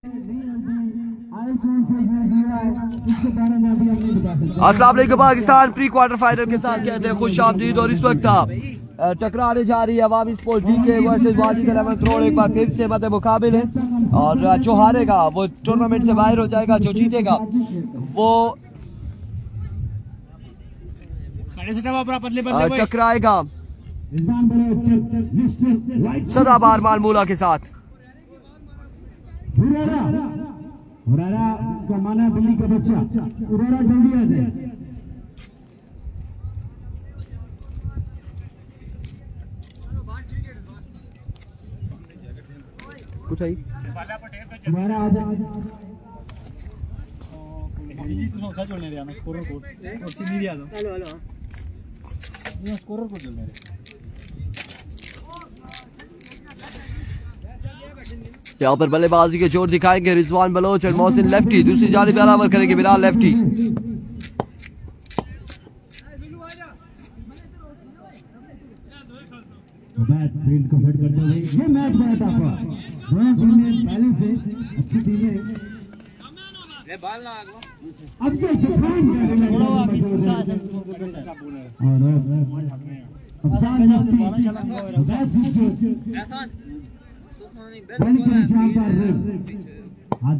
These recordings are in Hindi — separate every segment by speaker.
Speaker 1: अस्सलाम वालेकुम पाकिस्तान प्री क्वार्टर फाइनल के साथ कहते हैं खुश आमदीद। और इस वक्त टकराने जा रही है Awami sports DK versus Wajid Ahmed Karor. एक बार फिर से मत मुकाबिल है और जो हारेगा वो टूर्नामेंट से बाहर हो जाएगा, जो जीतेगा वो टकराएगा सदाबार मालमूला के साथ।
Speaker 2: उरारा का माना बिल्ली का बच्चा उरारा जल्दी आ जाए।
Speaker 1: कुछ आई
Speaker 2: हमारा आ जाए
Speaker 3: जी तो सौदा जोड़ने रहा मैं स्कोरर कोड और सीधी दिया दो। हेलो हेलो ये स्कोरर कोड जोड़ने रहे।
Speaker 1: यहाँ पर बल्लेबाजी के जोर दिखाएंगे रिजवान बलोच और मोहसिन लेफ्टी। दूसरी जानिब बराबर करेंगे बिलाल लेफ्टी।
Speaker 2: बैट फील्ड को सेट करते हुए ये मैच बड़ा टफ है। दोनों टीमें पहले से अच्छी टीमें
Speaker 3: ये बाल ना आगो
Speaker 2: अब के सुखान
Speaker 3: थोड़ा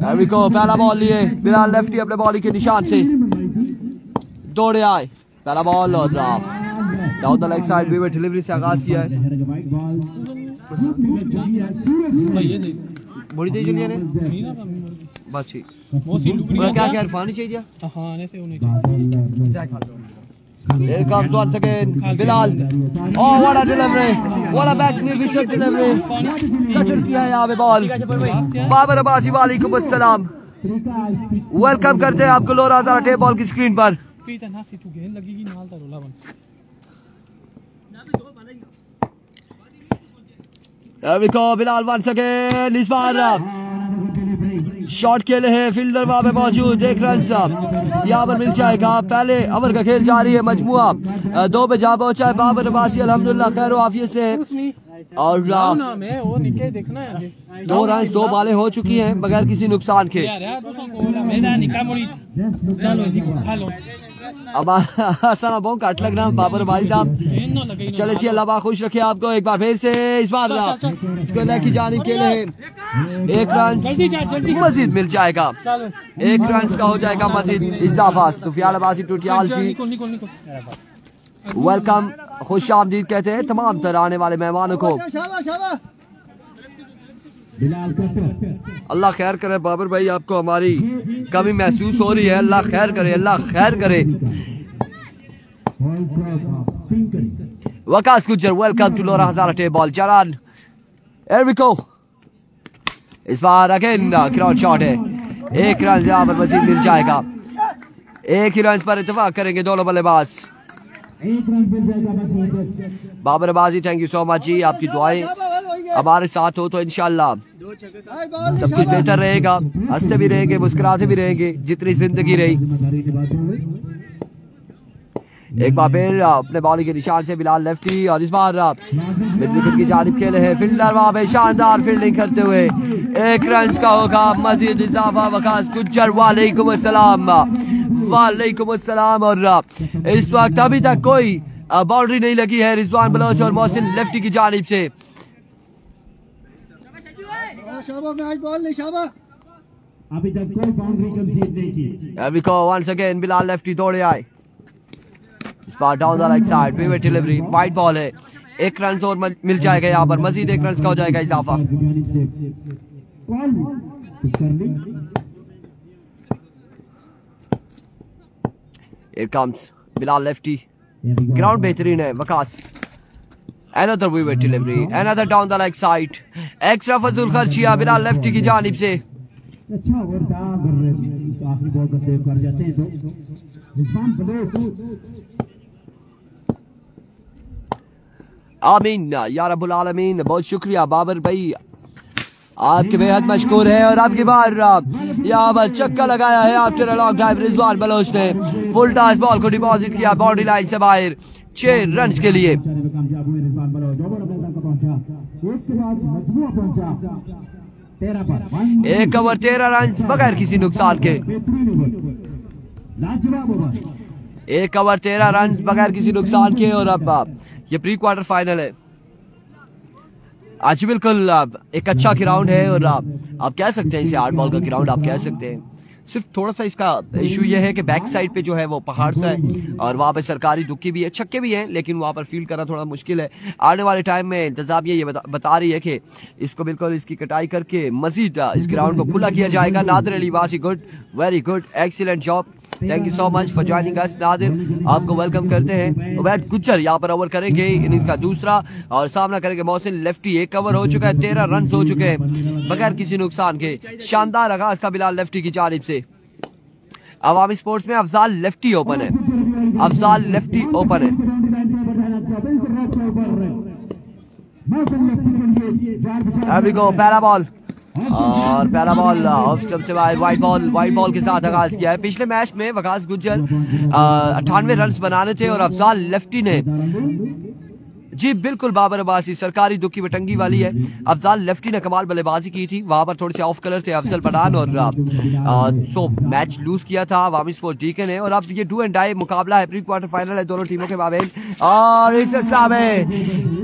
Speaker 3: आगे का है
Speaker 1: पहला बॉल लिए बिलाल लेफ्टी अपने बॉलिंग के निशान से दौड़े आए। पहला बॉल और down the leg side way delivery से आगाज किया है। बड़ी तेज जुलिया ने बात ठीक क्या क्या इरफानी चाहिए।
Speaker 3: हां आने से होने चाहिए।
Speaker 1: Here comes once again Bilal. Oh what a delivery, what a magnificent delivery. Cutter किया है यहाँ पे बॉल। बाबर अब्बासी वालेकुम अस्सलाम, वेलकम करते हैं आपको लोरा हज़ारा टेप बॉल की स्क्रीन पर। There we go, Bilal once again इस बार शॉट खेले हैं फील्डर वहां पे मौजूद। एक रन साहब यहाँ पर मिल जाएगा। पहले ओवर का खेल जारी है, मजमुआ 2 पे जा पहुंचा है। बाबर अब्बासी अल्हम्दुलिल्लाह खैर आफियत से और 2 रन 2 बालें हो चुकी हैं बगैर किसी नुकसान के। अब हसन बहुत काट लग रहा बाबर भाई साहब। चले जी अल्लाह खुश रखे आपको। एक बार फिर से इस बार इसको लेके जाने के लिए 1 रन मजीद मिल जाएगा। 1 रन का हो जाएगा मजीद इजाफा। सुफियान अब्बासी टूटियाल जी वेलकम, खुश आमदीद कहते हैं तमाम तरह आने वाले मेहमानों को। अल्लाह खैर करे बाबर भाई, आपको हमारी कमी महसूस हो रही है। अल्लाह खैर करे, अल्लाह खैर करे। Waqas Gujjar welcome to Lora Hazara tape ball. जरान एरविको इस बार अगेन ग्राउंड शॉट है। 1 रन यहाँ पर मजीद मिल जाएगा। 1 ही रन पर इत्तेफाक करेंगे दोनों बल्लेबाज। Babar Abbasi thank you so much ji, आपकी दुआएं हमारे साथ हो तो इंशाल्लाह सब कुछ बेहतर रहेगा। हंसते भी रहेंगे, मुस्कुराते भी रहेंगे जितनी जिंदगी रही। एक बार फिर अपने बॉलिंग के निशान से बिलाल लेफ्टी और इस बार मिड विकेट की जानिब खेले हैं फील्डर वहां पे शानदार फील्डिंग करते हुए। 1 रन का होगा मजीद इजाफा। वकास गुज्जर वालेकुम अस्सलाम, वालेकुम अस्सलाम। और इस वक्त अभी तक कोई बाउंड्री नहीं लगी है रिजवान बलोच और मोहसिन लेफ्टी की जानिब से।
Speaker 2: अभी तक कोई बाउंड्री कंसीड नहीं की।
Speaker 1: अभी को वंस अगेन बिलाल लेफ्टी दौड़े आए। इस बार डाउन द राइट साइड पे डिलीवरी वाइड बॉल है। 1 रन और मिल जाएगा यहाँ पर, मजीद 1 रन का हो जाएगा इजाफा। Here comes Bilal lefty, ground बेहतरीन है Waqas. Another vivid delivery, another down the leg side. Extra फजूल खर्चिया बिलाल लेफ्टी की जानिब से।
Speaker 2: अच्छा ओवर था, अगर आखिरी बॉल का सेव कर जाते हैं तो रिजवान बलोच।
Speaker 1: आमीन या रब्बुल आलमीन। बहुत शुक्रिया बाबर भाई, आपके बेहद मशकूर है। और आपकी बार यहाँ पर चक्का लगाया है after a long time Rizwan Baloch ने। फुल टॉस बॉल को डिपॉजिट किया बाउंड्री लाइन से बाहर 6 रन के लिए।
Speaker 2: 13 पर
Speaker 1: 1 ओवर 13 रन बगैर किसी नुकसान के।
Speaker 2: लाजवाब ओवर
Speaker 1: 1 ओवर 13 रन बगैर किसी नुकसान के। और अब ये प्री क्वार्टर फाइनल है आज। बिल्कुल एक अच्छा ग्राउंड है और आप कह सकते हैं इसे 8 बॉल का ग्राउंड आप कह सकते हैं। सिर्फ थोड़ा सा इसका इशू ये है कि बैक साइड पे जो है वो पहाड़ सा है और वहाँ पे सरकारी दुक्की भी है, छक्के भी हैं, लेकिन वहाँ पर फील्ड करना थोड़ा मुश्किल है। आने वाले टाइम में इंतजामिया ये बता रही है कि इसको बिल्कुल इसकी कटाई करके मजीद इस ग्राउंड को खुला किया जाएगा। नादिर अली वासी, good, very good, excellent job, thank you so much for joining us. Nadir आपको वेलकम करते हैं। उबैद गुज्जर यहाँ पर ओवर करेंगे, इनिंग्स का दूसरा, और सामना करेंगे मोहसिन लेफ्टी। 1 ओवर हो चुका है, 13 रन हो चुके हैं बगैर किसी नुकसान के। शानदार आगाज था बिलाल लेफ्टी की जानिब से। अवामी स्पोर्ट्स में अफजाल लेफ्टी ओपन है, अफजाल लेफ्टी ओपन है। पहला बॉल और पहला बॉल ऑफ स्टंप से बाहर, वाइट बॉल के साथ आगाज किया है। पिछले मैच में वकास गुज्जर 98 रन बनाने थे और अफजाल लेफ्टी ने, जी बिल्कुल बाबर अब्बासी, सरकारी दुखी बटंगी वाली है। अफजाल लेफ्टी ने कमाल बल्लेबाजी की थी, वहां पर थोड़े से ऑफ कलर थे अफजल पठान और सो मैच लूज किया था अवामी स्पोर्ट्स डीके ने। और अब ये डू एंड डाई मुकाबला है, प्री क्वार्टर फाइनल है दोनों टीमों के माबेन। और इस हिस्सा में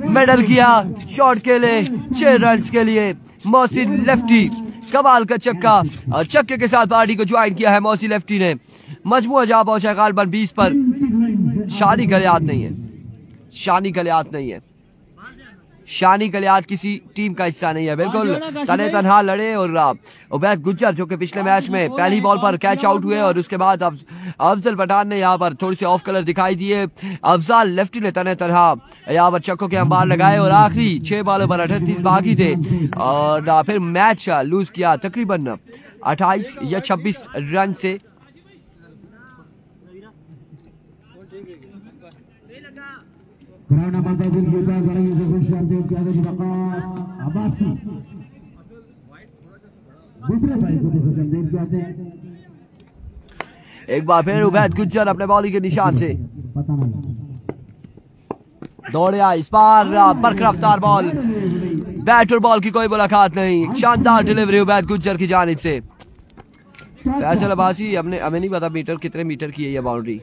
Speaker 1: मेडल किया शॉट के लिए 6 रन के लिए मोहसिन लेफ्टी। कमाल का छक्का और छक्के के साथ पार्टी को ज्वाइन किया है मोहसिन लेफ्टी ने। मजमुआ जा पहुंचा गालबन 20 पर। शानी गलियात नहीं है, शानी गलियात नहीं है, शानी गलियात किसी टीम का हिस्सा नहीं है, बिल्कुल तने तनहा लड़े। और उबैद गुज्जर जो कि पिछले मैच में पहली बॉल पर कैच आउट हुए और उसके बाद अफजल पठान ने यहाँ पर थोड़ी सी ऑफ कलर दिखाई दिए। अफजाल लेफ्टी ने तने तनहा यहाँ पर छक्कों के अंबार लगाए और आखिरी 6 बॉलों पर 38 बाकी थे और फिर मैच लूज किया तकरीबन 28 या 26 रन से। एक बार फिर उबैद गुज्जर अपने बॉलिंग के निशान से दौड़े आए। इस बार बरक रफ्तार बॉल, बैट और बॉल की कोई मुलाकात नहीं। शानदार डिलीवरी उबैद गुज्जर की जानिब से। फैसल अब्बासी, हमें नहीं पता मीटर कितने मीटर की है ये बाउंड्री।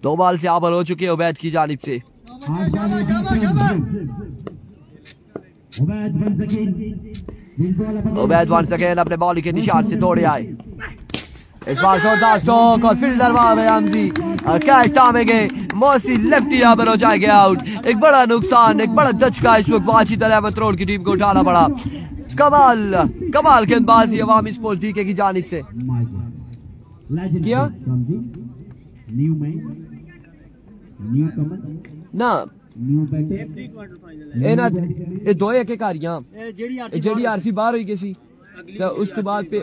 Speaker 1: 2 बॉल से आबर हो चुके हैं उबैद की जानिब से। उबैद वंस अगेन अपने बॉलिंग के निशान से दौड़े आए। इस बार जोरदार स्ट्रोक और फील्डर हमजी कैच थामेंगे। मोहसिन लेफ्टी यहाँ पर हो जाएंगे आउट। एक बड़ा नुकसान, एक बड़ा धचका इस वक्त वाजिद अहमद रोड की टीम को उठाना पड़ा। कमाल गेंदबाजी अवामी स्पोर्ट्स डीके की जानिब से किया ना ਇਹ ਦੋ ਇੱਕ ਘਾਰੀਆਂ ਜਿਹੜੀ ਆਰਸੀ बाहर हुई गई सी तो उस तो बाद पे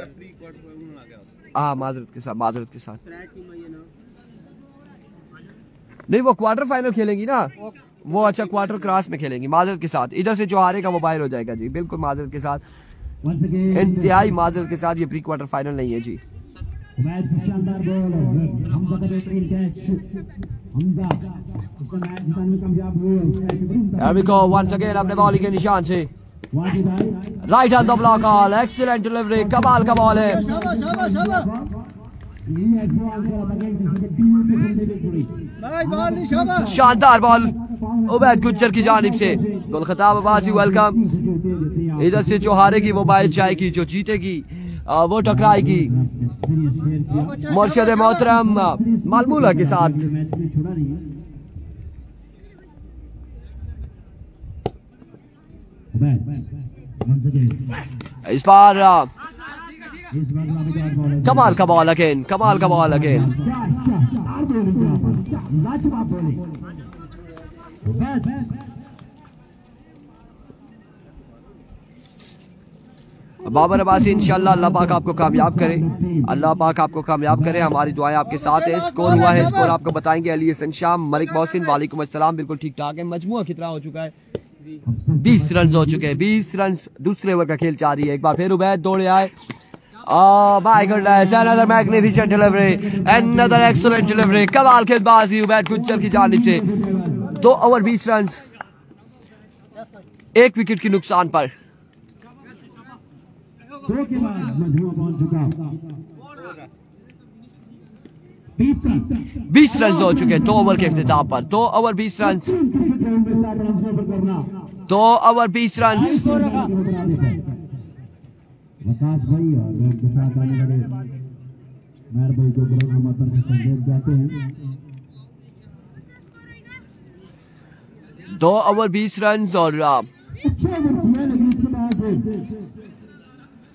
Speaker 1: माजरत के साथ नहीं वो क्वार्टर फाइनल खेलेंगी ना वो। अच्छा क्वार्टर क्रॉस में खेलेंगी माजरत के साथ। इधर से जो हारेगा वो बाहर हो जाएगा जी, बिल्कुल माजरत के साथ, इंतहाई माजरत के साथ। ये प्री क्वार्टर फाइनल नहीं है जी। वंस अगेन अपने बॉलिंग के निशान से right hand the block all, excellent delivery, कमाल का बॉल है। शानदार बॉल उबैद गुज्जर की जानिब से। गुल खताब अब्बासी वेलकम। इधर से जो हारेगी वो बाहर जाएगी, जो जीतेगी वो टकराएगी मुर्शिद मोहतरम मालमूला के साथ। इस बार कमाल का बॉल अगेन, कमाल का बॉल अगेन। बाबर अब्बासी इंशाल्लाह अल्लाह पाक आपको कामयाब करे, अल्लाह पाक आपको कामयाब करे। हमारी दुआएं आपके साथ है। स्कोर हुआ है, स्कोर आपको बताएंगे अली हसन शाम, मलिक मोहसिन, वालेकुम अस्सलाम। बिल्कुल ठीक ठाक है। मजमुआ कितना हो चुका है? 20 रन हो चुके हैं। 20 रन दूसरे ओवर का खेल जारी है। एक बार फिर उबैद दौड़े आए। My goodness, another magnificent delivery, another excellent delivery, कमाल गेंदबाजी उबैद गुज्जर की जानिब से। 2 ओवर 20 रन। एक विकेट के नुकसान पर।
Speaker 2: 2 के बाद मजबूर पहुंच चुका
Speaker 1: 20 रन हो चुके 2 ओवर के इख्तिताम पर। 2 ओवर 20 रन, 2 ओवर 20 रन।
Speaker 2: विकास भाई और उनके साथ आने वाले मेहर भाई को ग्राउंड में संदेश जाते हैं।
Speaker 1: 2 ओवर 20 रन और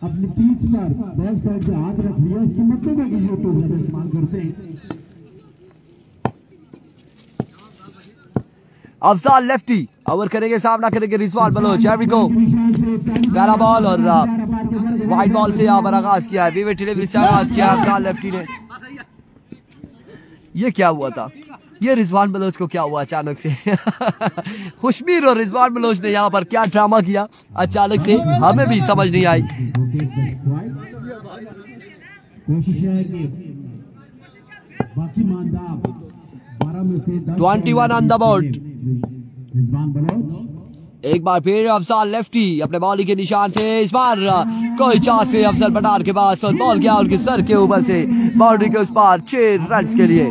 Speaker 2: अपनी पीठ पर बैक साइड से हाथ रख लिया। इसकी मतलब है कि यूट्यूब का इस्तेमाल करते हैं।
Speaker 1: अफजाल लेफ्टी ओवर करेंगे, सामना करेंगे रिजवान बलोच। को पहला बॉल और वाइड बॉल से यहाँ पर आगाज किया है, विविड डिलीवरी से आगाज किया अफजाल लेफ्टी ने। ये क्या हुआ था, ये रिजवान बलोच को क्या हुआ अचानक से? खुशबीर और रिजवान बलोच ने यहाँ पर क्या ड्रामा किया अचानक से, हमें भी समझ नहीं आई।
Speaker 2: कोशिश है कि बाकी मानदार 12 में से
Speaker 1: 21 on the board.
Speaker 2: Rizwan Baloch
Speaker 1: एक बार फिर अफजाल लेफ्टी अपने बॉलिंग के निशान से, इस बार कोई चांस नहीं अफजल पठान के पास और बॉल गया उनके सर के ऊपर से बाउंड्री के उस पार 6 रन के लिए।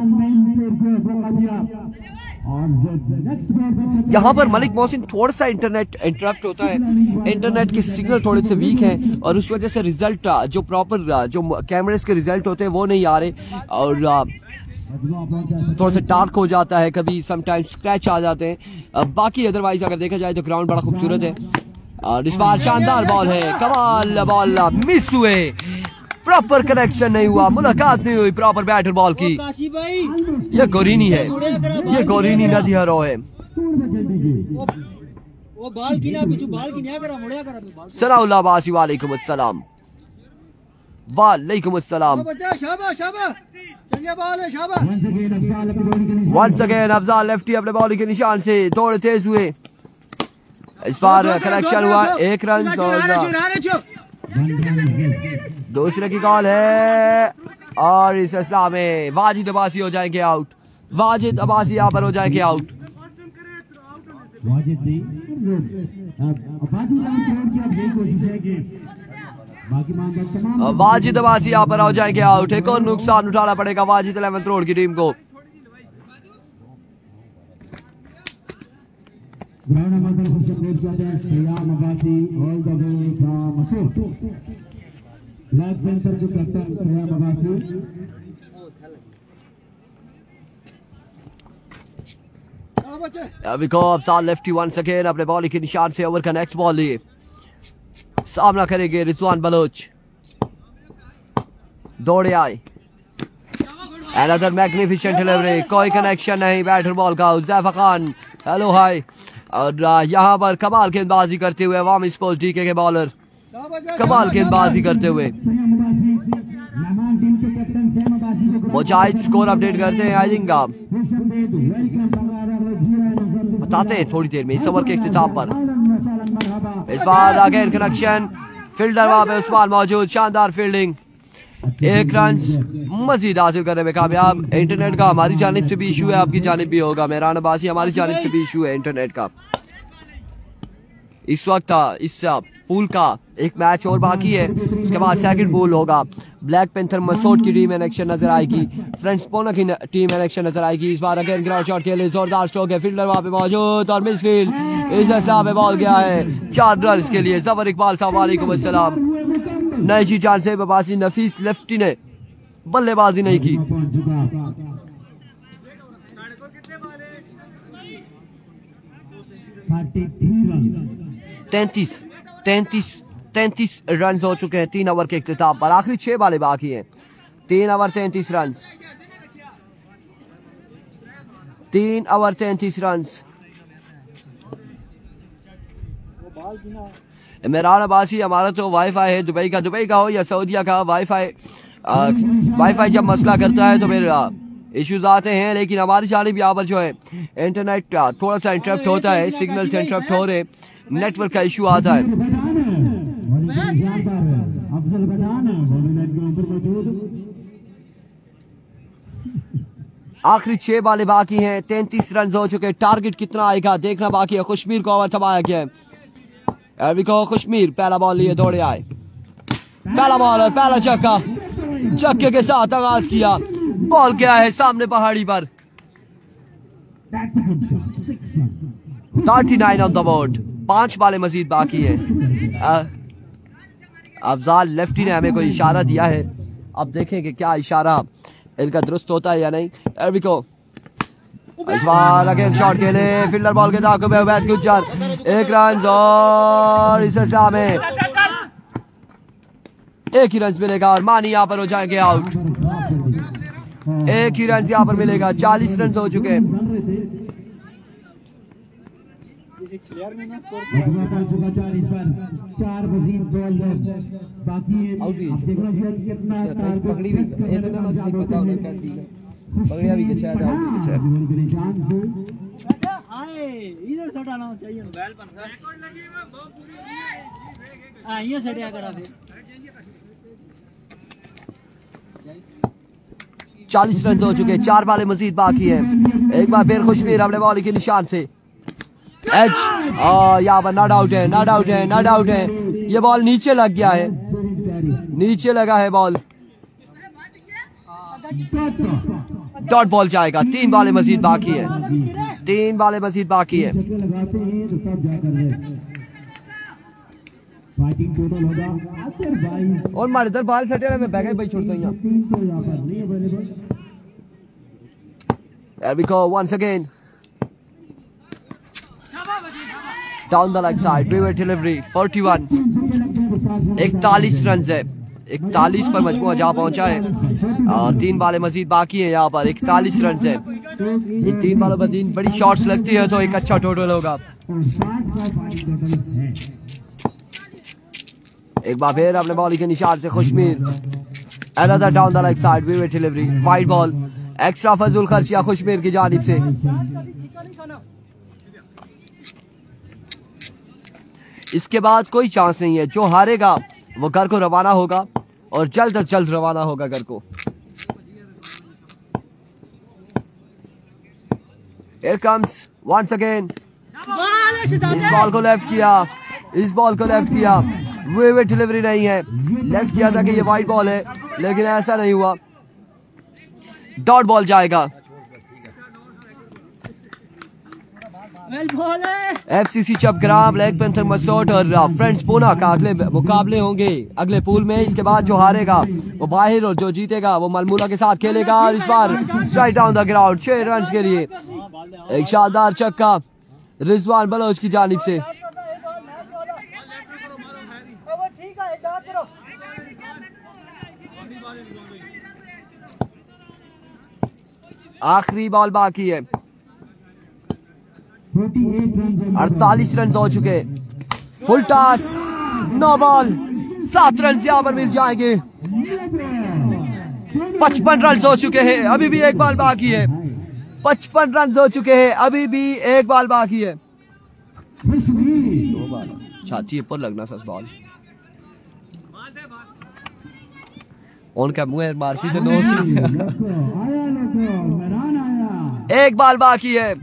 Speaker 1: यहाँ पर मलिक मोहसिन थोड़ा सा इंटरनेट इंटरप्ट होता है, इंटरनेट के सिग्नल थोड़े से वीक हैं और उस वजह से रिजल्ट जो प्रॉपर जो कैमरेस के रिजल्ट होते हैं वो नहीं आ रहे और थोड़ा सा डार्क हो जाता है, कभी समटाइम्स स्क्रैच आ जाते हैं। बाकी अदरवाइज अगर देखा जाए तो ग्राउंड बड़ा खूबसूरत है और इस बार शानदार बॉल है, कमाल बॉल, मिस हुए, प्रॉपर कनेक्शन नहीं हुआ, मुलाकात नहीं हुई प्रॉपर बैटर बॉल की। ये गोरीनी है, ये गोरीनी नदी हरो है। सलाउल्लाह बासी वालेकुम अस्सलाम, वालेकुम अस्सलाम। वंस अगेन अफजाल लेफ्टी अपने बॉलिंग के निशान से थोड़े तेज हुए, इस बार कनेक्शन हुआ 1 रन और दूसरे की कॉल है और इस सिलसिला में वाजिद अब्बासी हो जाएंगे आउट। वाजिद अब्बासी यहाँ पर हो जाएंगे आउट। वाजिद अब्बासी यहाँ पर हो जाएंगे आउट। एक और नुकसान उठाना पड़ेगा वाजिद 11th रोड की टीम को। अभी को अफजाल लेफ्टी वंस अगेन अपने बॉलिंग के निशान से ओवर का नेक्स्ट बॉल लिए, सामना करेंगे रिजवान बलोच। दौड़े आए, अनदर मैग्निफिसेंट डिलीवरी, कोई कनेक्शन नहीं बैटर बॉल का। उज़ैफा खान हेलो हाय और यहाँ पर कमाल गेंदबाजी करते हुए अवामी स्पोर्ट्स डीके के बॉलर, कमाल गेंदबाजी करते हुए। मुजाहिद स्कोर अपडेट करते हैं, आई थिंक बताते हैं थोड़ी देर में इस ओवर के इख्तिताम पर। इस बार अगेन कनेक्शन, फील्डर वहां पे उस्मान मौजूद, शानदार फील्डिंग, 1 रन मजीद हासिल करने में कामयाब। इंटरनेट का हमारी जानिब से भी इशू है, आपकी जानिब भी होगा मेहरान अब्बासी, हमारी जानिब से भी इशू है इंटरनेट का। इस वक्त इस पूल का एक मैच और बाकी है, उसके बाद सेकंड पूल होगा। ब्लैक पैंथर मसूद की टीम इन एक्शन नजर आएगी, फ्रेंड्स पोना की टीम इन एक्शन नजर आएगी। इस बार अगेन ग्राउंड शॉट के लिए जोरदार स्ट्रोक है, फील्डर वहां पे मौजूद और मिस फील्ड, इस हिसाब में बॉल गया है 4 रन के लिए। जबर इकबाल साहब वालेकुम अस्सलाम। नहीं जी जान से अब्बासी, नफीस लेफ्टी ने बल्लेबाजी नहीं की। 33 रन हो चुके हैं 3 ओवर के इख्तिताम पर। आखिरी 6 बालें बाकी हैं, 3 over 33 run, 3 over 33 run. Imran Abbasi हमारा तो वाईफाई है दुबई का हो या सऊदीया का, वाईफाई जब मसला करता है तो फिर इश्यूज आते हैं, लेकिन हमारी जानिब यहाँ पर जो है इंटरनेट थोड़ा सा इंटरप्ट होता है, सिग्नल से इंटरप्ट हो रहे, नेटवर्क का इशू आता है। आखिरी 6 बालें बाकी हैं, 33 रन हो चुके, टारगेट कितना आएगा देखना बाकी है। खुशबीर को ओवर थमाया गया है, एरिको खुशमीर पहला बॉल लिए दौड़े आए, पहला बॉल और पहला छक्का, छक्के के साथ आगाज किया। बॉल क्या है सामने पहाड़ी पर। 39 ऑन द बोर्ड, 5 बालें मजीद बाकी है। अफजाल लेफ्टी ने हमें कोई इशारा दिया है, अब देखें कि क्या इशारा इनका दुरुस्त होता है या नहीं। एरिको इस बार अगेन शॉट के लिए फील्डर बॉल के दाग में बैट गुजर, 1 रन और इस हिसाब में 1 ही रन मिलेगा और मानी यहाँ पर हो जाएंगे आउट। 1 ही रन यहाँ पर मिलेगा। 40 रन हो चुके हैं। पकड़िया भी कुछ है,
Speaker 3: इधर से हटाना चाहिए। ये से हटा करा दे।
Speaker 1: 40 रन हो चुके, 4 बालें मजीद बाकी है। एक बार फिर खुशमीर अपने बॉल के निशान से एच, यहाँ पर नॉट आउट है, नॉट आउट है, नॉट आउट है। ये बॉल नीचे लग गया है, नीचे लगा है बॉल, डॉट बॉल जाएगा। 3 बालें मजीद बाकी है, 3 बालें मजीद बाकी है। और मारे इधर बाल सटे में बैग भाई छोड़ते हैं। once again down the leg side, brevet delivery 41। 41 run है, 41 पर मजमूआ जा पहुंचा है और 3 बालें मजीद बाकी है। यहाँ पर 41 रन है। ये 3 बालों पर 3 बड़ी शॉट्स लगती है तो एक अच्छा टोटल होगा। एक बार फिर अपने बॉल के निशान से Khushmir, another down the leg side, ब्रीवेट डिलीवरी, वाइड बॉल, एक्स्ट्रा फजूल खर्चिया खुशमीर की जानिब से। इसके बाद कोई चांस नहीं है, जो हारेगा वो घर को रवाना होगा और जल्द अज जल्द रवाना होगा घर को। Here comes once again, इस बॉल को लेफ्ट किया, इस बॉल को लेफ्ट किया, वे डिलीवरी नहीं है, लेफ्ट किया था कि ये वाइड बॉल है लेकिन ऐसा नहीं हुआ, डॉट बॉल जाएगा। एफसीसी चपग्राम, ब्लैक पैंथर मसोट और फ्रेंड्स पूना का अगले मुकाबले होंगे अगले पूल में। इसके बाद जो हारेगा वो बाहर और जो जीतेगा वो मलमूला के साथ खेलेगा। और इस बार strike down the ground 6 run के लिए एक शानदार छक्का रिजवान बलोच की जानिब से। आखिरी बॉल बाकी है, 48 रन हो चुके, full toss, no ball, 7 run यहाँ पर मिल जाएंगे। 55 रन हो चुके हैं, अभी भी एक बॉल बाकी है। 55 रन हो चुके हैं, अभी भी एक बॉल बाकी है। 2 बॉल छाती पर लगना सस बॉल उनका मुंह मारसी तो 9 एक बॉल बाकी है।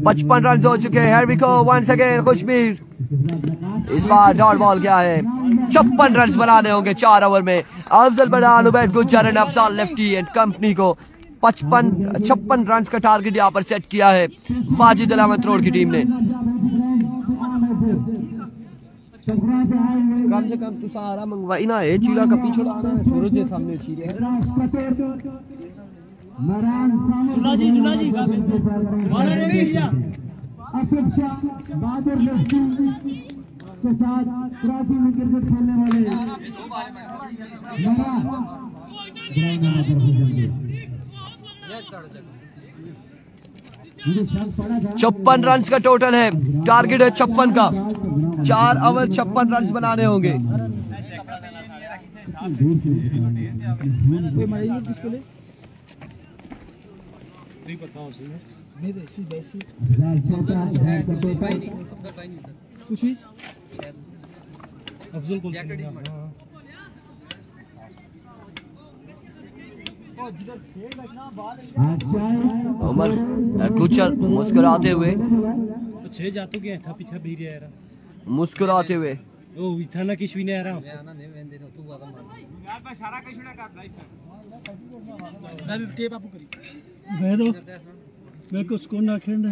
Speaker 1: 55 रन हो चुके हैं। Here we go once again, खुशमीर, इस बार डॉट बॉल क्या है, 56 रन बनाने होंगे 4 ओवर में। Afzal Badan, Ubaid Gujjar and Afzal lefty and company को 56 रन का टारगेट यहाँ पर सेट किया है वाजिद अलामत रोड की टीम ने। कम से कम तू सारा मंगवाई ना है, चीला का पीछे आना है, सूरज के सामने चीले है।
Speaker 3: जुलाजी वाला रे भैया
Speaker 2: अपेक्षा बहादुर लेफ्टी के साथ कराची में क्रिकेट खेलने वाले
Speaker 1: 56 रन का टोटल है, टारगेट है 56 का। 4 ओवर 56 रन बनाने होंगे। उमर गुज्जर मुस्कुराते हुए
Speaker 3: छह जातों के था पीछे भी रहा है
Speaker 1: मुस्कुराते हुए
Speaker 3: ओ इथाना किश भी नहीं आ रहा मैं भी टेप आपको करी मैं तो मेरे को स्कोर ना खेलना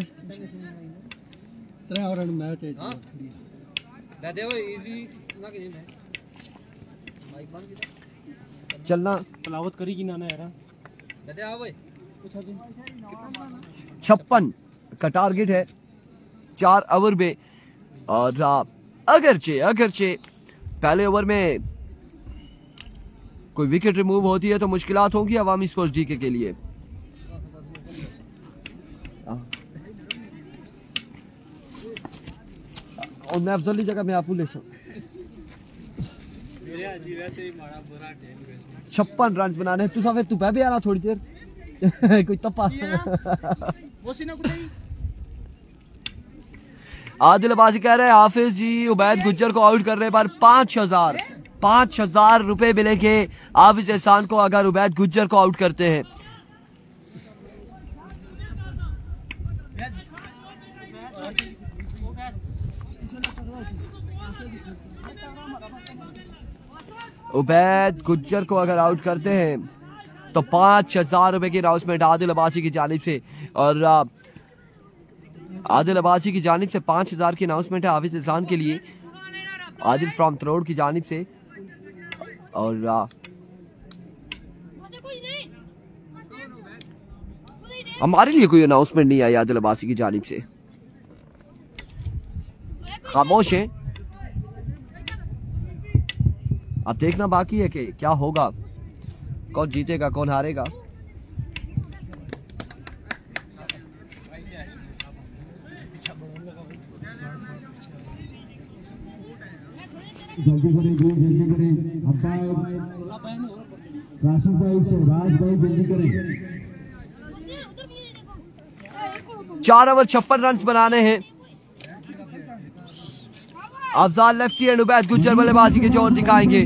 Speaker 3: तेरा और मैच है दे दे वो इजी ना के मैं माइक बंद की
Speaker 1: चलना
Speaker 3: तलावत करी कि ना ना यार दे दे आ भाई
Speaker 1: 56 का टारगेट है 4 ओवर में। और अगरचे पहले ओवर में कोई विकेट रिमूव होती है तो मुश्किलात होंगी अवामी स्पोर्ट्स डीके के लिए। और मैं अफजल जगह मैं आपको ले सकूं 56 रन बनाने तू साफे तू भी आना थोड़ी देर कोई तपा आदिल अब्बासी कह रहे हैं हाफिज जी उबैद गुज्जर को आउट करने पर 5,000 रुपए मिलेंगे हाफिज एहसान को अगर उबैद गुज्जर को आउट करते हैं। उबैद गुज्जर को अगर आउट करते हैं तो 5,000 रुपए की अनाउंसमेंट आदिल अब्बासी की जानिब से। और आदिल अब्बासी की जानिब से 5,000 की अनाउंसमेंट है हाफिज एहसान के लिए आदिल फ्रॉम थ्रोड की जानिब से। और हमारे लिए कोई अनाउंसमेंट नहीं आई आदिल अब्बासी की जानिब से, खामोश है। अब देखना बाकी है कि क्या होगा, कौन जीतेगा कौन हारेगा।
Speaker 2: जल्दी करें जल्दी करें अब्बास राशिद भाई से राज भाई जल्दी करें।
Speaker 1: 4 ओवर 56 रन बनाने हैं। अफजाल लेफ्टी एंड उबैद गुज्जर बल्लेबाजी के जोर दिखाएंगे।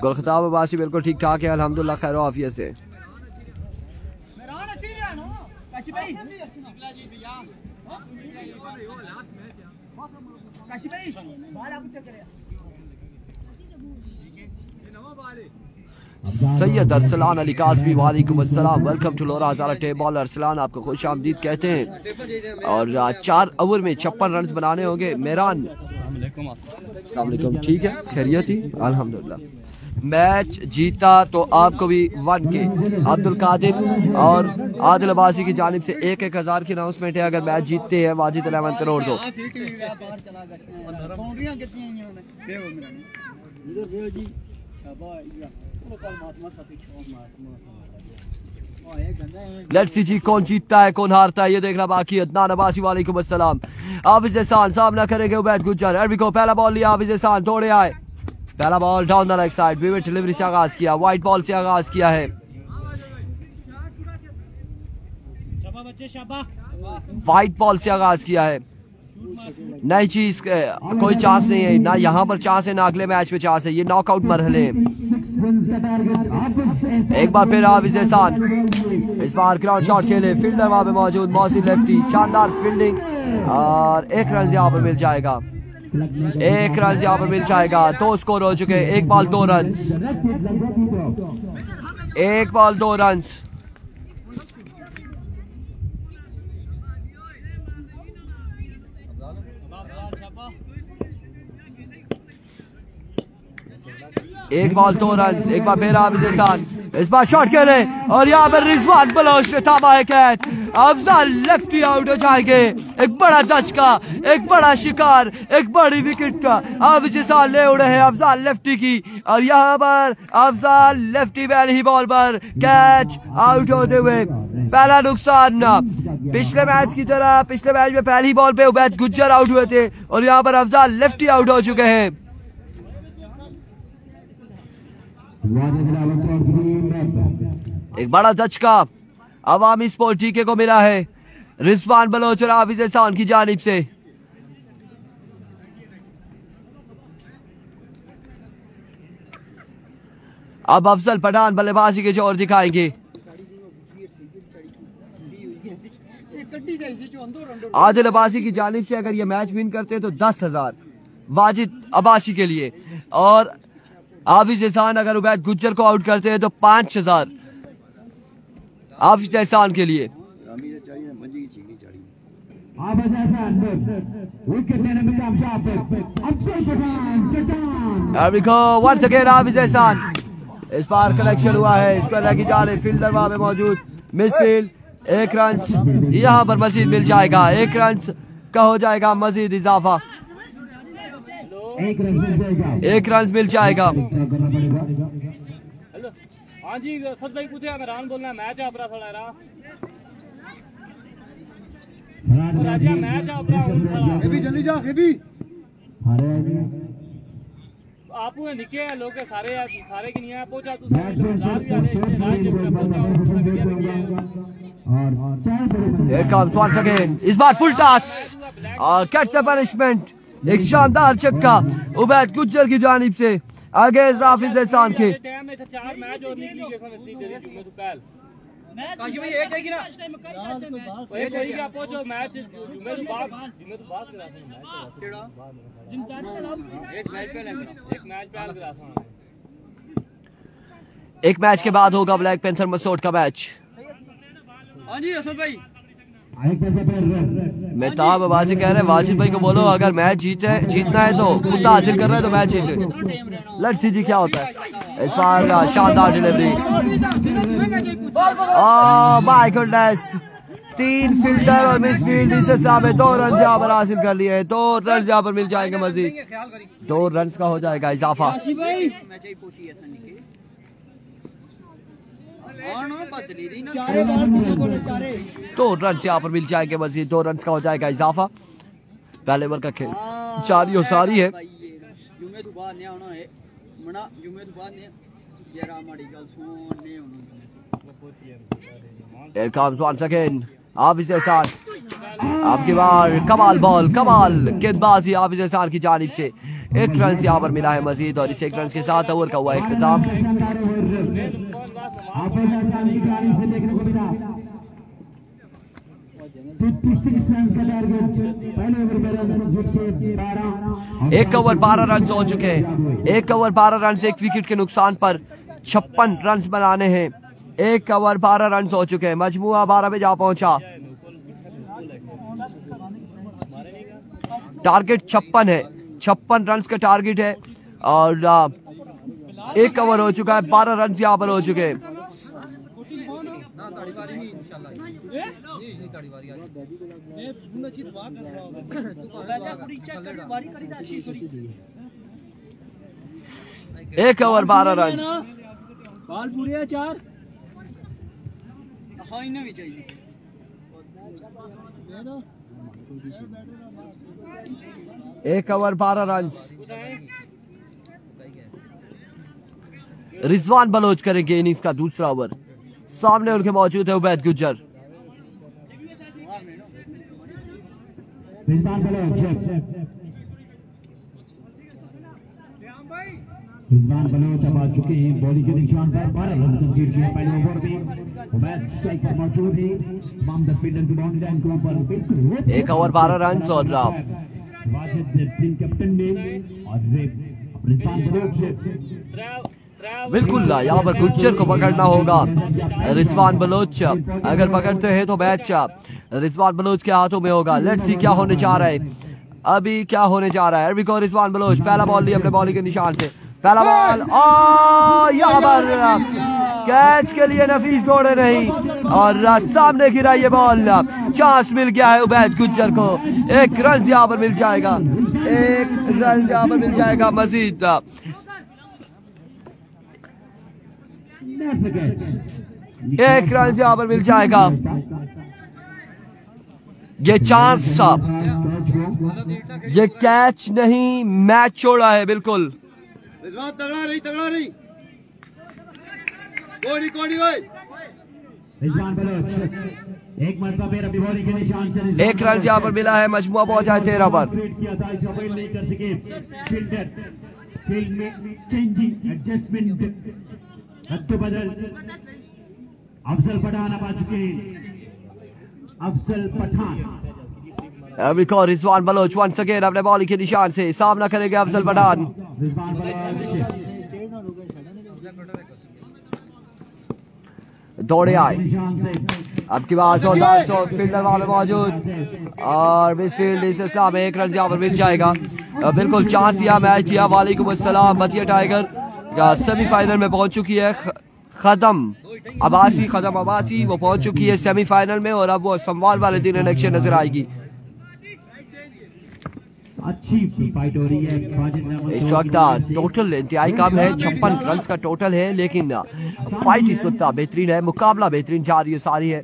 Speaker 1: गुलखताब अब्बासी बिल्कुल ठीक ठाक है अल्हम्दुलिल्लाह खैर आफियत से। सैयद अरसलान अली कासमी वालेकुम अस्सलाम, welcome to Lora Hazara tape ball. Arsalan आपको खुश आमदीद कहते हैं। और 4 ओवर में 56 रन बनाने होंगे। मेहरान अस्सलाम वालेकुम, ठीक है खैरियत ही अल्हम्दुलिल्लाह। मैच जीता तो आपको भी 1K। अब्दुल कादिर और आदिल अब्बासी की जानिब से 1,000 की अनाउंसमेंट है। अगर मैच जीतते हैं वाजिद 11 करोड़ दो। लेट्स सी जी कौन जीतता है कौन हारता है ये देखना बाकी। अदनान अब्बासी वालेकुम अस्सलाम। हाफिज एहसान सामना करेंगे उबैद गुज्जर। एरबी को पहला बॉल लिया, हाफिज एहसान दौड़े आए, पहला ball down the leg side, vivid delivery से आगाज किया, व्हाइट बॉल से आगाज किया है। व्हाइट बॉल से आगाज किया है। नई चीज कोई चांस नहीं है, ना यहाँ पर चांस है ना अगले मैच में चांस है। ये नॉकआउट मरहले हैं। एक बार फिर हाफिज एहसान इस बार ग्राउंड शॉट खेले, फील्डर वहां पे मौजूद, मौसिन लेफ्टी, शानदार फील्डिंग और 1 रन यहाँ पर मिल जाएगा। 1 रन यहाँ पर मिल जाएगा। 2 स्कोर हो चुके हैं। 1 बॉल 2 रन, 1 बॉल 2 रन। एक बॉल 2 रन। एक बार फिर हाफिज एहसान इस बार शॉट खेले और यहाँ पर रिजवान बलोच ने थामा है कैच। अफजाल लेफ्टी आउट हो जाएंगे। एक बड़ा दचका, एक बड़ा शिकार, एक बड़ी विकेट का हाफिज एहसान ले उड़े हैं अफजाल लेफ्टी की। और यहाँ पर अफजाल लेफ्टी पहली बॉल पर कैच आउट होते हुए पहला नुकसान। पिछले मैच की तरह पिछले मैच में पहली बॉल पे उबैद गुज्जर आउट हुए थे और यहाँ पर अफजाल लेफ्टी आउट हो चुके हैं। एक बड़ा झटका अवामी स्पोर्ट टीके को मिला है रिजवान बलोच और हाफिज एहसान की जानिब से। अब अफजल पठान बल्लेबाजी के जोर दिखाएंगे। आदिल अब्बासी की जानिब से अगर ये मैच विन करते हैं तो 10,000 वाजिद अब्बासी के लिए, और हाफिज एहसान अगर उबैद गुज्जर को आउट करते हैं तो 5,000 हाफिज एहसान के लिए। वंस अगेन हाफिज एहसान, इस बार कलेक्शन हुआ है, इस पर लगी जाने फील्डर वहां पे मौजूद, मिसफील्ड, एक रन यहाँ पर मजीद मिल जाएगा, एक रन का हो जाएगा मजीद इजाफा, एक रन मिल जाएगा।
Speaker 4: हाँ जी सद भाई कुछ इमरान बोलना मैच आपरा थोड़ा रहा राजा मैच आपरा हेबी जल्दी जा हेबी आप निके लोग सारे सारे की नहीं है पहुंचा तू
Speaker 1: इस बार फुल टॉस और कैच द पनिशमेंट, एक शानदार छक्का उबैद गुज्जर की जानिब से अगेंस्ट हाफिज एहसान के। एक मैच के बाद होगा ब्लैक पैंथर मसूद का मैच।
Speaker 3: हाँ जी असद भाई
Speaker 1: मेहताब अब्बासी कह रहे हैं वाजिद भाई को बोलो अगर मैच जीतना है तो कुत्ता हासिल कर रहा है तो मैच जीते। लेट्स सी जी क्या होता है। इस बार शानदार डिलीवरी, माय गॉडनेस, 3 फील्डर और मिसफील्ड इस हिसाब में 2 रन यहाँ पर हासिल कर लिए, 2 रन यहाँ पर मिल जाएंगे मजीद, 2 रन का हो जाएगा इजाफा। 2 रन यहाँ पर मिल जाएंगे मजीद, 2 रन का हो जाएगा इजाफा। पहले ओवर का खेल जारी और सारी है। हाफिज एहसान आपकी बार कमाल बॉल, कमाल गेंदबाजी हाफिज एहसान की जानिब से, 1 रन यहाँ पर मिला है मजीद, और इस 1 रन के साथ ओवर का हुआ इख्तिताम। एक ओवर 12 रन हो चुके हैं, 1 ओवर 12 रन से 1 विकेट के नुकसान पर 56 रन बनाने हैं। 1 ओवर 12 रन हो चुके हैं, मजमुआ 12 पे जा पहुंचा, टारगेट 56 है, 56 रन का टारगेट है, और 1 ओवर हो चुका है, 12 रन यहाँ पर हो चुके हैं। एक ओवर 12 रन,
Speaker 3: बाल पूरे 4 भी चाहिए।
Speaker 1: 1 ओवर 12 रन रिजवान बलोच करेंगे इनिंग्स का दूसरा ओवर। सामने उनके मौजूद है उबैद गुज्जर।
Speaker 2: रिजवान बलोच अब आ चुके हैं बॉलिंग के निशान पर, 12 रन कंसीड किए पहले ओवर में। उबैद स्ट्राइक पर मौजूद है, तमाम 10 फील्डर की बाउंड्री लाइन के ऊपर
Speaker 1: 1 ओवर 12 रन और
Speaker 2: वाजिद टीम कैप्टन ने और रिजवान बलोच
Speaker 1: बिल्कुल यहाँ पर गुज्जर को पकड़ना होगा। रिजवान बलोच अगर पकड़ते हैं तो मैच रिजवान बलोच के हाथों में होगा। लेट्स सी क्या होने जा रहा है, अभी क्या होने जा रहा है। रिजवान बलोच पहला बॉल लिया अपने बॉलिंग के निशान से, पहला बॉल यहाँ पर कैच के लिए नफीस दौड़े नहीं, और सामने गिरा ये बॉल, चांस मिल गया है उबैद गुज्जर को, 1 रन यहाँ पर मिल जाएगा, 1 रन यहाँ पर मिल जाएगा मजीद। 1 रन यहाँ पर मिल जाएगा। ये चांस, ये कैच नहीं, मैच छोड़ा है बिल्कुल।
Speaker 3: तगड़ा रही
Speaker 2: रिजवान बलोच एक मरतबा फिर अभी बॉलिंग के निशान से
Speaker 1: एक रन यहाँ पर मिला है, मजमुआ पहुंचा है 13 पर।
Speaker 2: किया था, इसे अवॉइड नहीं कर सके फील्डर। फील्ड में चेंजिंग एडजस्टमेंट बदल अफजल पठान आ चुके हैं। अफजल पठान
Speaker 1: रिजवान बलोच वंस अगेन अपने बॉलिंग के निशान से सामना करेंगे अफजल पठान।
Speaker 2: रिजवान बलोच
Speaker 1: दौड़े आए, अब की बात जोरदार स्ट्रोक, फील्डर वहां पे मौजूद और मिस फील्ड इस इस्लाम में एक रन यहाँ पर मिल जाएगा। बिल्कुल चांस दिया, मैच दिया। वालेकुम अस्सलाम। बतिया टाइगर सेमीफाइनल में पहुंच चुकी है। खदम अब्बासी वो पहुंच चुकी है सेमीफाइनल में और अब वो सोमवार वाले दिन इलेक्शन नजर आएगी।
Speaker 2: अच्छी फाइट हो रही है
Speaker 1: इस वक्त। टोटल इंतहाई कम है, 56 रन का टोटल है, लेकिन फाइट इस वक्त बेहतरीन है, मुकाबला बेहतरीन जा रही है सारी है।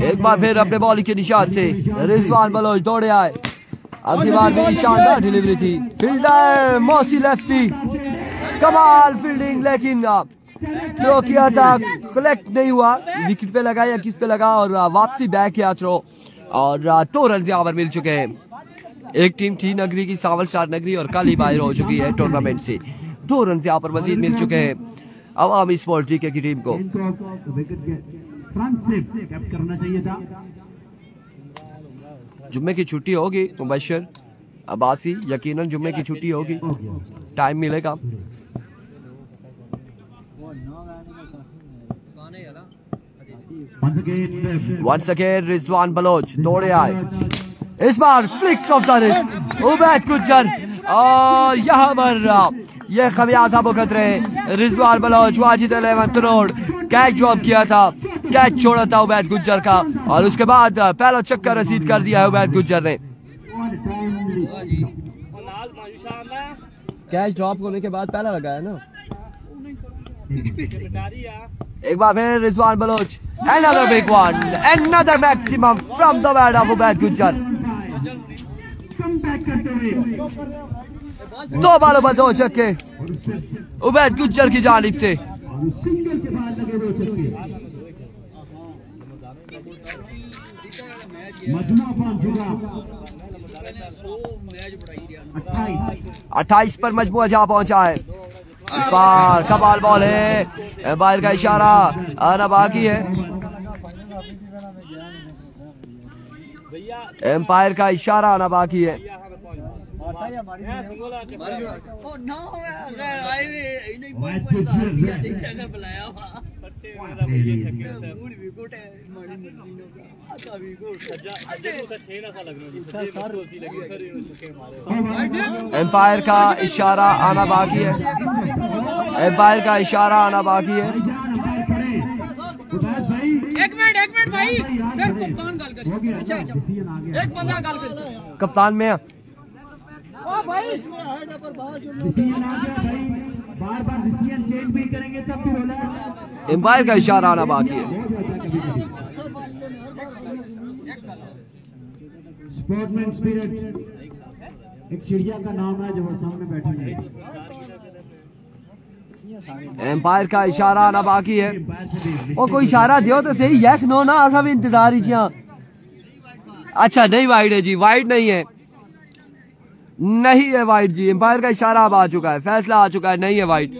Speaker 1: एक बार फिर अपने बॉलिंग के निशान से रिजवान बलोच दौड़े आए। अब की बार भी शानदार डिलीवरी थी, फील्डर मौसी लेफ्टी, कमाल फील्डिंग, लेकिन थ्रो किया था, कलेक्ट नहीं हुआ, विकेट पे लगा या किस पे लगा और वापसी बैक किया थ्रो और 2 रन यहाँ पर मिल चुके हैं। एक टीम थी नगरी की, सावल स्टार नगरी, और कल ही बाहर हो चुकी है टूर्नामेंट से। 2 रन यहाँ पर मजीद मिल चुके हैं अवामी स्पोर्ट जीके की टीम को।
Speaker 2: करना चाहिए था।
Speaker 1: जुम्मे की छुट्टी होगी मुबशर अब्बासी, यकीनन जुम्मे की छुट्टी होगी, टाइम मिलेगा। वंस अगेन रिजवान बलोच दौड़े आए, इस बार flick off the wrist Ubaid Gujjar और यहाँ पर ये खमियाजा भुगत रहे रिजवान बलोच। वाजिद 11 करोड़ कैच ड्रॉप किया था, कैच छोड़ा था उबैद गुज्जर का और उसके बाद पहला छक्का रसीद कर दिया है उबैद गुज्जर ने। कैच ड्रॉप होने के बाद पहला लगाया ना। एक बार फिर Rizwan Baloch, another big one, another maximum from the bat of Ubaid Gujjar. 2 बालों पर 2 छक्के उबैद गुज्जर की जानिब से। अट्ठाईस पर मजमुआ जहाँ पहुंचा है। इस बार कमाल बॉल है, एम्पायर का इशारा आना बाकी है, एम्पायर का इशारा आना बाकी है। एम्पायर का इशारा आना बाकी है, एम्पायर का इशारा आना बाकी है।
Speaker 5: एक मिनट भाई, फिर कप्तान गाल कर, एक बंदा गाल कर,
Speaker 1: कप्तान में
Speaker 5: भाई
Speaker 2: बार डिसीजन चेंज भी करेंगे तब फिर होना।
Speaker 1: एम्पायर का इशारा आना बाकी है।
Speaker 2: स्पोर्ट्समैन स्पिरिट एक चिड़िया का नाम है जो वो सामने बैठे हैं।
Speaker 1: एम्पायर का इशारा आना बाकी है। और कोई इशारा दियो तो सही, यस नो ना, असा भी इंतजार ही। अच्छा नहीं वाइड है जी, वाइड नहीं है, नहीं है वाइड जी। एम्पायर का इशारा अब आ चुका है, फैसला आ चुका है, नहीं है वाइड।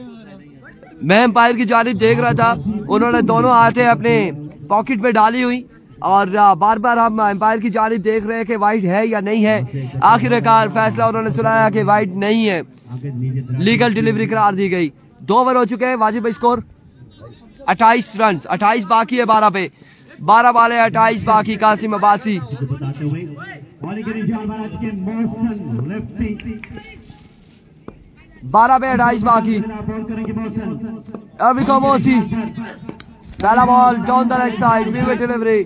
Speaker 1: मैं एम्पायर की जानिब देख रहा था, उन्होंने दोनों हाथें अपने पॉकेट में डाली हुई और बार बार हम एम्पायर की जानिब देख रहे हैं कि वाइड है या नहीं है। आखिरकार फैसला उन्होंने सुनाया कि वाइड नहीं है, लीगल डिलीवरी करार दी गई। 2 ओवर हो चुके हैं, वाजिब स्कोर 28 रन, 28 बाकी है 12 पे, 12 बाल है, 28 बाकी। कासिम अब्बासी 12 पे 28 बाकी। अभी को मोसी पहला ball down the leg side, vivid delivery,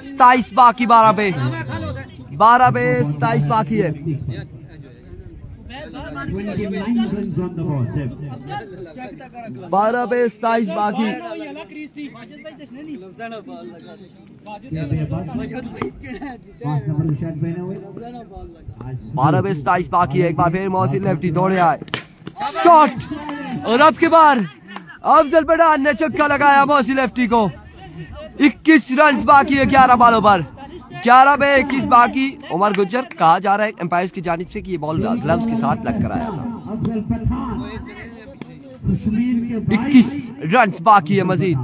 Speaker 1: 27 बाकी 12 पे 27 बाकी है।
Speaker 2: 29 runs on the ball.
Speaker 1: 12 पे 27 बाकी। 12 पे 27 बाकी है। एक बार फिर मोहसिन लेफ्टी दौड़े आए, शॉट, और अब के बार अफजल पठान ने छक्का लगाया मोहसिन लेफ्टी को। 21 रन बाकी है 11 बॉलों पर। 11 पे 21 बाकी। उमर गुज्जर, कहा जा रहा है एम्पायर्स की जानिब से कि ये बॉल ग्लव्स के साथ लग कर आया था। 21 रन बाकी है मजीद।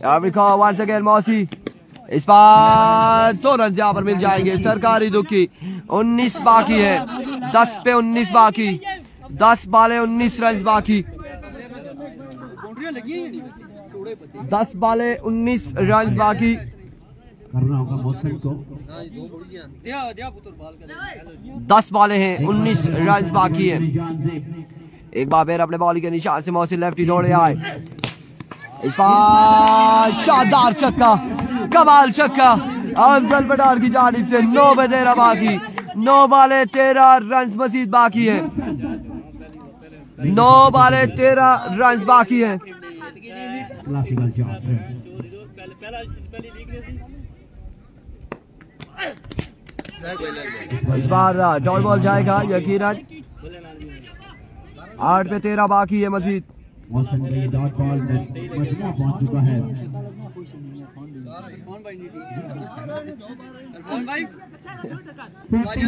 Speaker 1: वंस अगेन मौसी, इस बार 2 रन यहाँ पर मिल जाएंगे सरकारी दुखी। 19 बाकी है। 10 पे 19 बाकी। 10 बाले 19 रन बाकी। 10 बाले 19 रन बाकी।
Speaker 2: करना होगा मौसम को।
Speaker 1: 10 बाले हैं, 19 रन बाकी है। एक बार फिर अपने बॉलिंग के निशान से मोहसिन लेफ्टी दौड़े आए। इस बार शानदार छक्का, कमाल छक्का अफजल पठान की जानिब से। 9 पे 13 बाकी। 9 बाले 13 रन मजीद बाकी है। 9 बाले 13 रन बाकी है। इस बार डॉट बॉल जाएगा यकीनन। 8 पे 13 बाकी है मजीद।
Speaker 2: मौसम में डॉट बॉल मजमा पहुंच चुका है।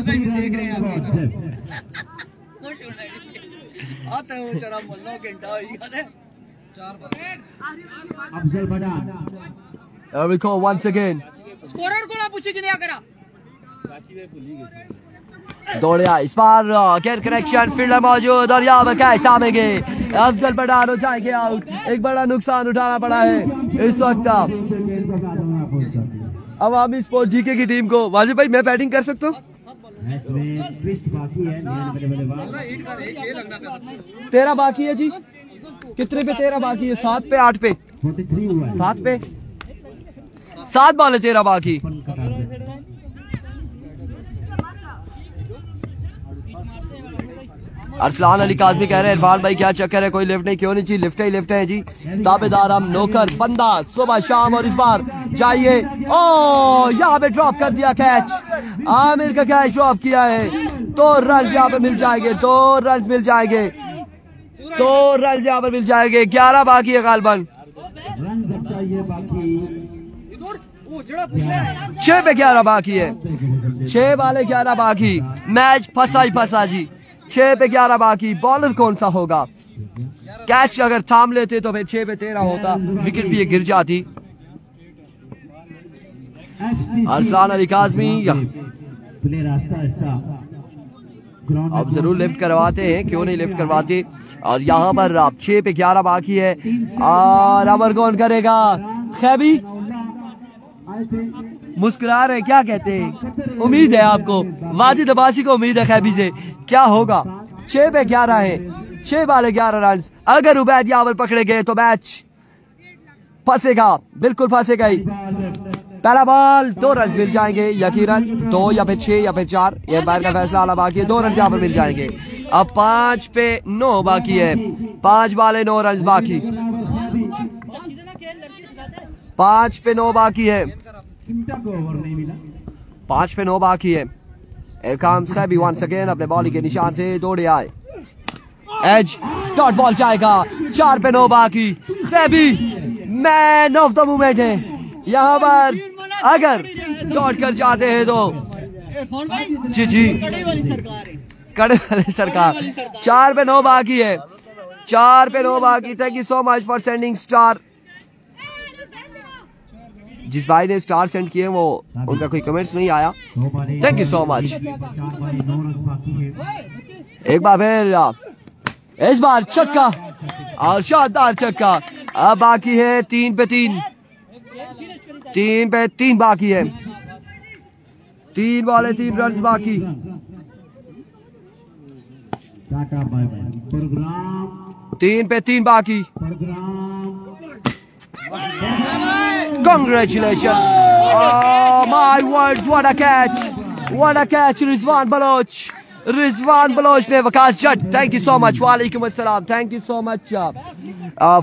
Speaker 5: देख रहे हैं आते हो चरा मल्लो घंटा
Speaker 2: Afzal Pathan.
Speaker 1: Here we go once again.
Speaker 5: Scorer को आप पूछे कि नहीं करा
Speaker 1: दौड़े आए। इस बार गेट करेक्शन, फील्डर मौजूद और यहाँ पर कैच थामेंगे अफजल पठान। हो जाएंगे आउट। एक बड़ा नुकसान उठाना पड़ा है इस वक्त अवामी स्पोर्ट जीके की टीम को। वाजिब भाई, मैं बैटिंग कर सकता हूँ?
Speaker 2: बाकी है
Speaker 1: 13 बाकी है जी। कितने पे 13 बाकी है? 7 पे 8 पे 7 पे 7 बाले 13 बाकी। अरसलान अली काज़मी कह रहे हैं इरफान भाई क्या चक्कर है, कोई लिफ्ट नहीं? क्यों नहीं चाहिए, लिफ्ट ही लिफ्ट है जी। ताबेदार हम, नौकर बंदा, सुबह शाम। और इस बार जाइए, ओ यहाँ पे ड्रॉप कर दिया कैच। आमिर का कैच ड्रॉप किया है। 2 रन यहाँ पे मिल जाएंगे। 2 रन मिल जाएंगे। 2 रन यहाँ पर मिल जाएंगे। 11 बाकी है गालबन। 6 पे 11 बाकी है। 6 वाले 11 बाकी। मैच फंसा ही फंसा जी। 6 पे 11 बाकी। बॉलर कौन सा होगा? कैच अगर थाम लेते तो फिर 6 पे 13 होता, विकेट भी ये गिर जाती। अरसलान अली काज़मी अब जरूर लिफ्ट करवाते हैं, क्यों नहीं लिफ्ट करवाते। और यहाँ पर अब 6 पे 11 बाकी है। और अमर कौन करेगा? खैबी मुस्कुरा रहे, क्या कहते हैं? उम्मीद है आपको, वाजिद अब्बासी को उम्मीद है खैबी से। क्या होगा? 6 पे 11 है। 6 वाले 11 रन। अगर उबैद यहाँ पर पकड़े गए तो मैच फंसेगा, बिल्कुल फंसेगा ही। पहला बॉल 2 रन मिल जाएंगे यकीनन। 2 या फिर 6 या फिर 4, ये बार का फैसला आला बाकी है। 2 रन यहाँ पर मिल जाएंगे। अब 5 पे 9 बाकी है। 5 वाले 9 रन बाकी। 5 पे 9 बाकी है। 5 पे 9 बाकी है। एरकाम्स खैबी वंस अगेन अपने बॉलिंग के निशान से दौड़े आए। एज, डॉट बॉल जाएगा। 4 पे 9 बाकी। खैबी मैन ऑफ द मूवमेंट है यहाँ पर। अगर डॉट कर जाते हैं तो जी जी कड़े वाली सरकार। 4 पे 9 बाकी है। 4 पे 9 बाकी। Thank you so much for sending star. जिस भाई ने स्टार सेंड किए वो उनका कोई कमेंट्स नहीं आया। Thank you so much. एक बार फिर इस बार छक्का और शानदार छक्का। अब बाकी है 3 पे 3। 3 पे 3 बाकी है। 3 वाले 3 रन बाकी।
Speaker 2: टाटा बाय बाय प्रोग्राम
Speaker 1: 3 पे 3 बाकी। Congratulations! Oh my words! What a catch! What a catch, Rizwan Baloch! Rizwan Baloch ने Waqas Jatt, thank you so much, वालेकुम अस्सलाम, thank you so much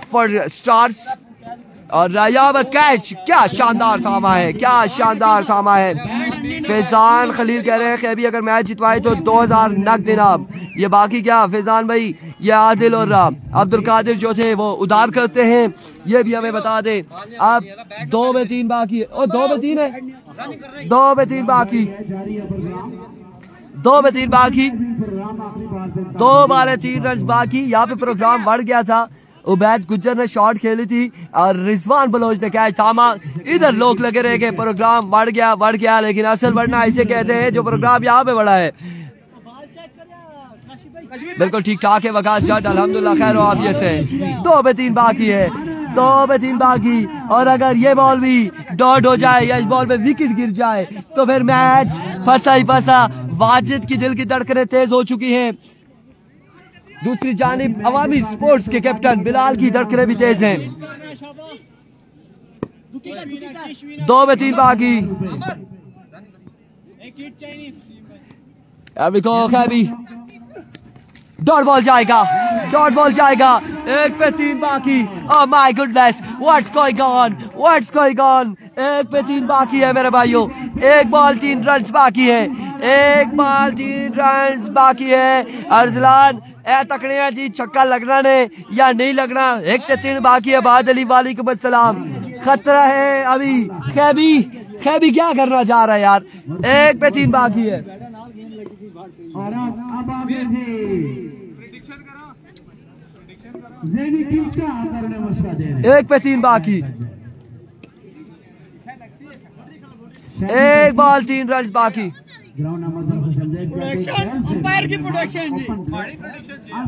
Speaker 1: for stars. और यहाँ पर कैच, क्या शानदार थामा है, क्या शानदार थामा है। फैजान खलील कह रहे हैं कि अभी अगर मैच जितवाए तो 2000 नकद इनाम। ये बाकी क्या फैजान भाई, ये आदिल और अब्दुल कादिर जो थे वो उधार करते हैं, ये भी हमें बता दें। अब 2 में 3 बाकी है, और 2 में 3 है, 2 में 3 बाकी, 2 में 3 बाकी, 2 बाले 3 रन बाकी। यहाँ पे प्रोग्राम बढ़ गया था, उबैद गुज्जर ने शॉट खेली थी और रिजवान बलोच ने कैच थामा। इधर लोग लगे रहे कि प्रोग्राम बढ़ गया, लेकिन असल बढ़ना इसे कहते हैं जो प्रोग्राम यहाँ पे बढ़ा है। बिल्कुल ठीक ठाक है वकास जट, अल्हम्दुलिल्लाह खैर आफियत से। 2 में 3 बाकी है, 2 में 3 बाकी, और अगर ये बॉल भी डॉट हो जाए या इस बॉल में विकेट गिर जाए तो फिर मैच फंसा ही फंसा। वाजिद की दिल की धड़कनें तेज हो चुकी हैं। दूसरी जानिब अवामी स्पोर्ट्स के कैप्टन बिलाल की धड़कनें भी तेज हैं। 2 में 3 बाकी, डॉट बॉल जाएगा, डॉट बॉल जाएगा। 1 पे 3 बाकी। Oh my goodness, what's going on, what's going on. 1 पे 3 बाकी है मेरे भाइयों, 1 बॉल 3 रन बाकी है, 1 बॉल 3 रन बाकी है। अरसलान ए तकड़िया जी, छक्का लगना ने या नहीं लगना। 1 पे 3 बाकी है। बाद अली वालेकुम अस्सलाम, खतरा है अभी। खैबी क्या करना चाह रहा है यार। 1 पे 3 बाकी है।
Speaker 2: और अब आगे थे
Speaker 1: 1 पे 3 बाकी, 1 बॉल 3 रन बाकी।
Speaker 5: अंपायर की प्रोडक्शन जी,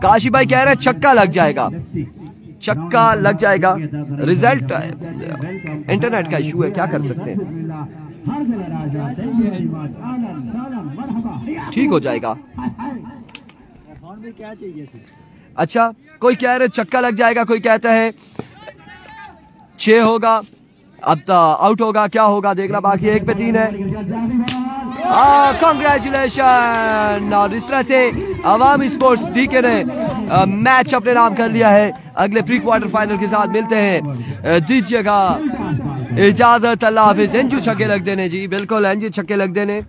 Speaker 1: काशी भाई कह रहे हैं छक्का लग जाएगा, छक्का लग जाएगा। रिजल्ट इंटरनेट का इशू है, क्या कर सकते हैं, ठीक हो जाएगा। अच्छा, कोई कह रहे छक्का लग जाएगा, कोई कहता है 6 होगा, अब तो आउट होगा, क्या होगा देखना बाकी। 1 पे 3 है। कांग्रेचुलेशन। और इस तरह से अवामी स्पोर्ट्स डीके ने मैच अपने नाम कर लिया है। अगले प्री क्वार्टर फाइनल के साथ मिलते हैं, दीजिएगा इजाजत, अल्लाह हाफिज। एंजू छक्के लग देने जी, बिल्कुल एंजू छक्के लग देने।